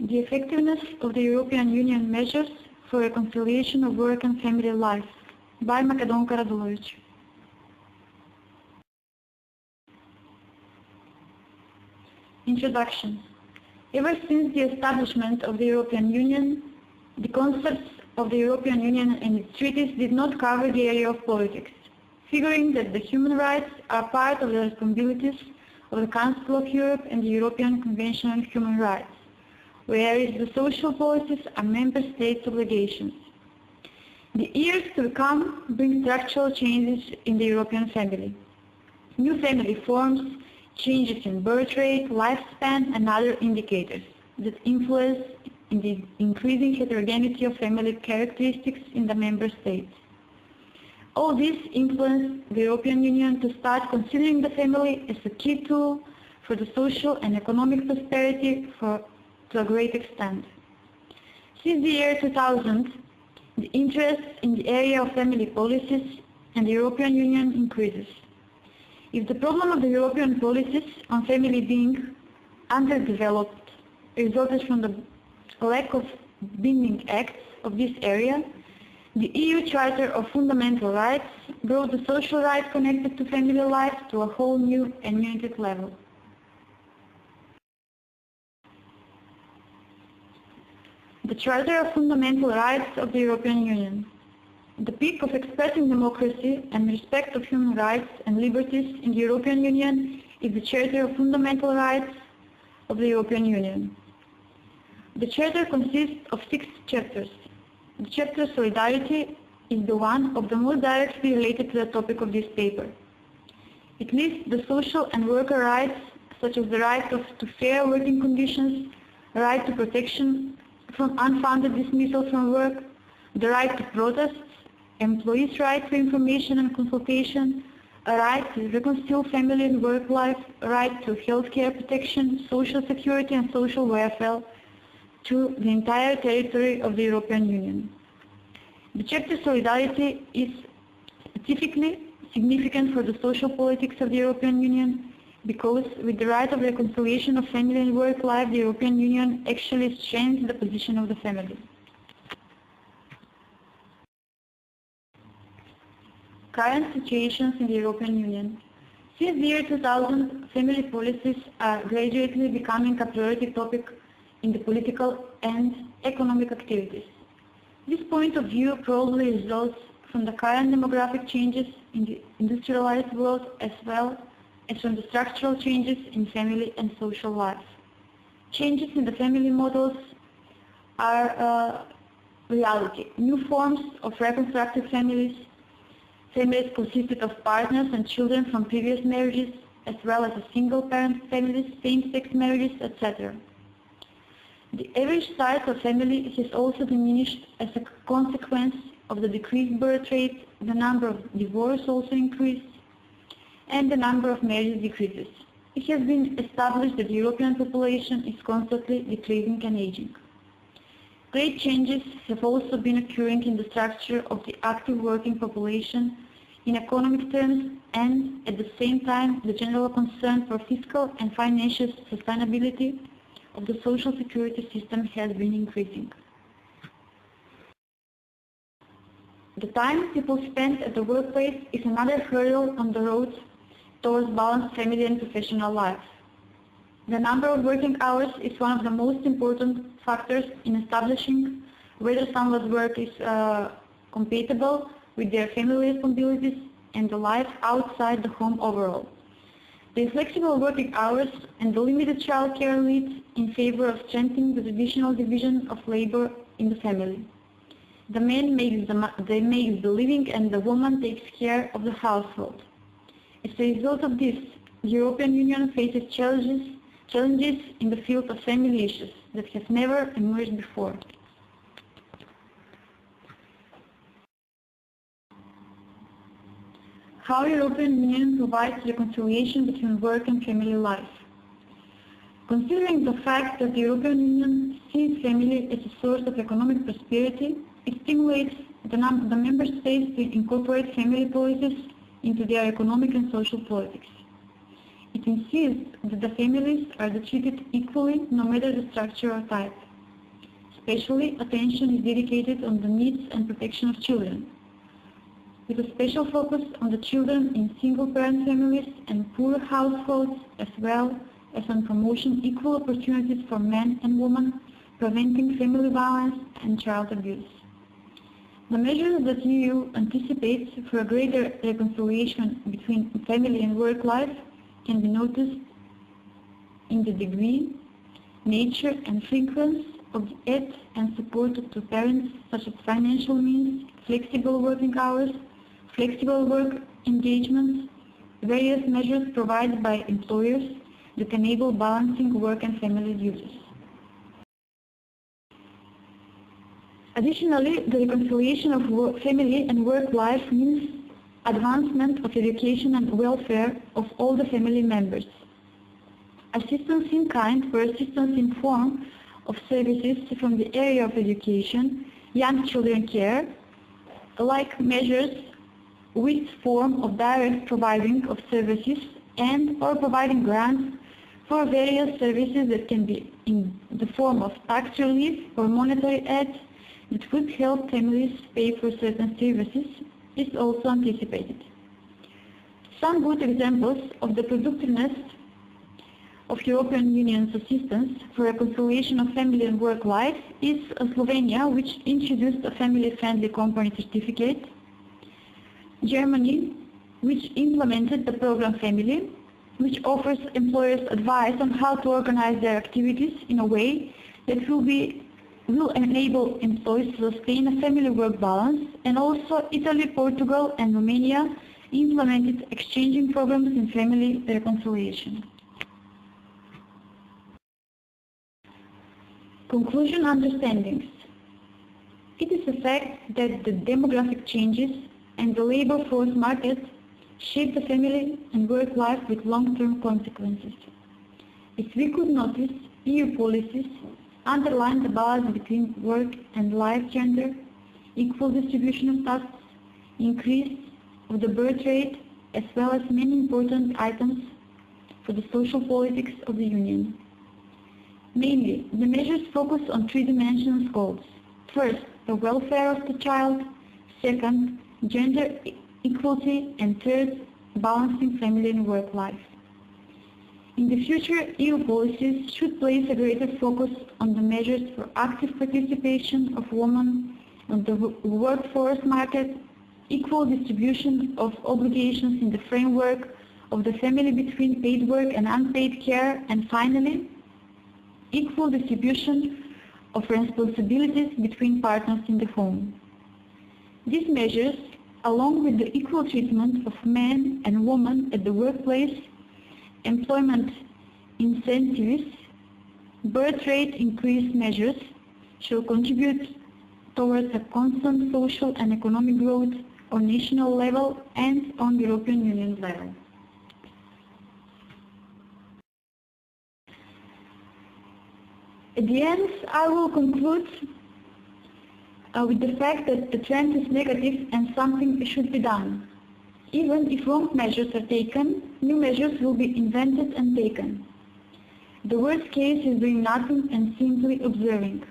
The effectiveness of the European Union measures for reconciliation of work and family life by MAKEDONKA RADULOVIC. Introduction. Ever since the establishment of the European Union, the concepts of the European Union and its treaties did not cover the area of politics, figuring that the human rights are part of the responsibilities of the Council of Europe and the European Convention on Human Rights, whereas the social policies are member states' obligations. The years to come bring structural changes in the European family. New family forms, changes in birth rate, lifespan, and other indicators that influence in the increasing heterogeneity of family characteristics in the member states. All this influenced the European Union to start considering the family as a key tool for the social and economic prosperity to a great extent. Since the year 2000, the interest in the area of family policies and the European Union increases. If the problem of the European policies on family being underdeveloped resulted from the lack of binding acts of this area, the EU Charter of Fundamental Rights brought the social rights connected to family life to a whole new and united level. The Charter of Fundamental Rights of the European Union. The peak of expressing democracy and respect of human rights and liberties in the European Union is the Charter of Fundamental Rights of the European Union. The Charter consists of 6 chapters. The chapter Solidarity is the one of the most directly related to the topic of this paper. It lists the social and worker rights, such as the right to fair working conditions, the right to protection from unfounded dismissal from work, the right to protest, employees' right to information and consultation, a right to reconcile family and work life, a right to health care protection, social security and social welfare to the entire territory of the European Union. The chapter Solidarity is specifically significant for the social politics of the European Union because with the right of reconciliation of family and work life, the European Union actually strengthens the position of the family. Current situations in the European Union. Since the year 2000, family policies are gradually becoming a priority topic in the political and economic activities. This point of view probably results from the current demographic changes in the industrialized world as well as from the structural changes in family and social life. Changes in the family models are a reality. New forms of reconstructed families consisted of partners and children from previous marriages, as well as single-parent families, same-sex marriages, etc. The average size of family has also diminished as a consequence of the decreased birth rate, the number of divorces also increased, and the number of marriages decreases. It has been established that the European population is constantly decreasing and aging. Great changes have also been occurring in the structure of the active working population in economic terms, and at the same time the general concern for fiscal and financial sustainability of the social security system has been increasing. The time people spend at the workplace is another hurdle on the road towards balanced family and professional life. The number of working hours is one of the most important factors in establishing whether someone's work is compatible with their family responsibilities and the life outside the home overall. The flexible working hours and the limited child care leads in favor of strengthening the traditional division of labor in the family. The man makes the living and the woman takes care of the household. As a result of this, the European Union faces challenges in the field of family issues that have never emerged before. How the European Union provides reconciliation between work and family life. Considering the fact that the European Union sees family as a source of economic prosperity, it stimulates the member states to incorporate family policies into their economic and social politics. It insists that the families are treated equally no matter the structure or type. especially, attention is dedicated on the needs and protection of children, with a special focus on the children in single-parent families and poor households, as well as on promoting equal opportunities for men and women, preventing family violence and child abuse. The measures that the EU anticipates for a greater reconciliation between family and work life can be noticed in the degree, nature and frequency of the aid and support to parents, such as financial means, flexible working hours, flexible work engagements, various measures provided by employers that enable balancing work and family duties. Additionally, the reconciliation of family and work life means advancement of education and welfare of all the family members. Assistance in kind or assistance in form of services from the area of education, young children care, like measures with form of direct providing of services and or providing grants for various services that can be in the form of tax relief or monetary aid that would help families pay for certain services is also anticipated. Some good examples of the productiveness of European Union's assistance for reconciliation of family and work life is Slovenia, which introduced a family-friendly company certificate, Germany, which implemented the program Family, which offers employers advice on how to organize their activities in a way that will enable employees to sustain a family-work balance, and also Italy, Portugal and Romania implemented exchanging programs in family reconciliation. Conclusion understandings. It is a fact that the demographic changes and the labor force market shape the family and work life with long-term consequences. As we could notice, EU policies underline the balance between work and life, gender, equal distribution of tasks, increase of the birth rate, as well as many important items for the social politics of the Union. Mainly, the measures focus on three dimensions goals. First, the welfare of the child. Second, gender equality. And third, balancing family and work life. In the future, EU policies should place a greater focus on the measures for active participation of women on the workforce market, equal distribution of obligations in the framework of the family between paid work and unpaid care, and finally, equal distribution of responsibilities between partners in the home. These measures, along with the equal treatment of men and women at the workplace, employment incentives, birth rate increase measures, shall contribute towards a constant social and economic growth on national level and on European Union level. At the end, I will conclude with the fact that the trend is negative and something should be done. Even if wrong measures are taken, new measures will be invented and taken. The worst case is doing nothing and simply observing.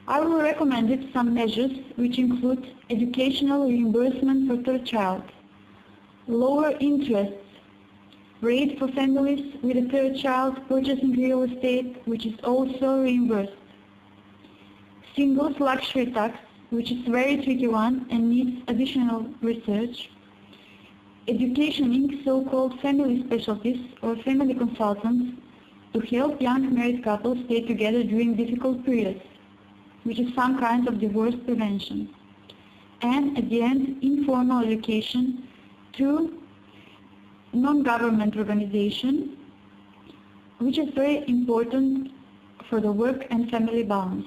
I will recommend some measures which include educational reimbursement for third child, lower interest rate for families with a third child purchasing real estate, which is also reimbursed, singles luxury tax, which is a very tricky one and needs additional research, educating so-called family specialties or family consultants to help young married couples stay together during difficult periods, which is some kind of divorce prevention, and at the end, informal education through non-government organization, which is very important for the work and family balance.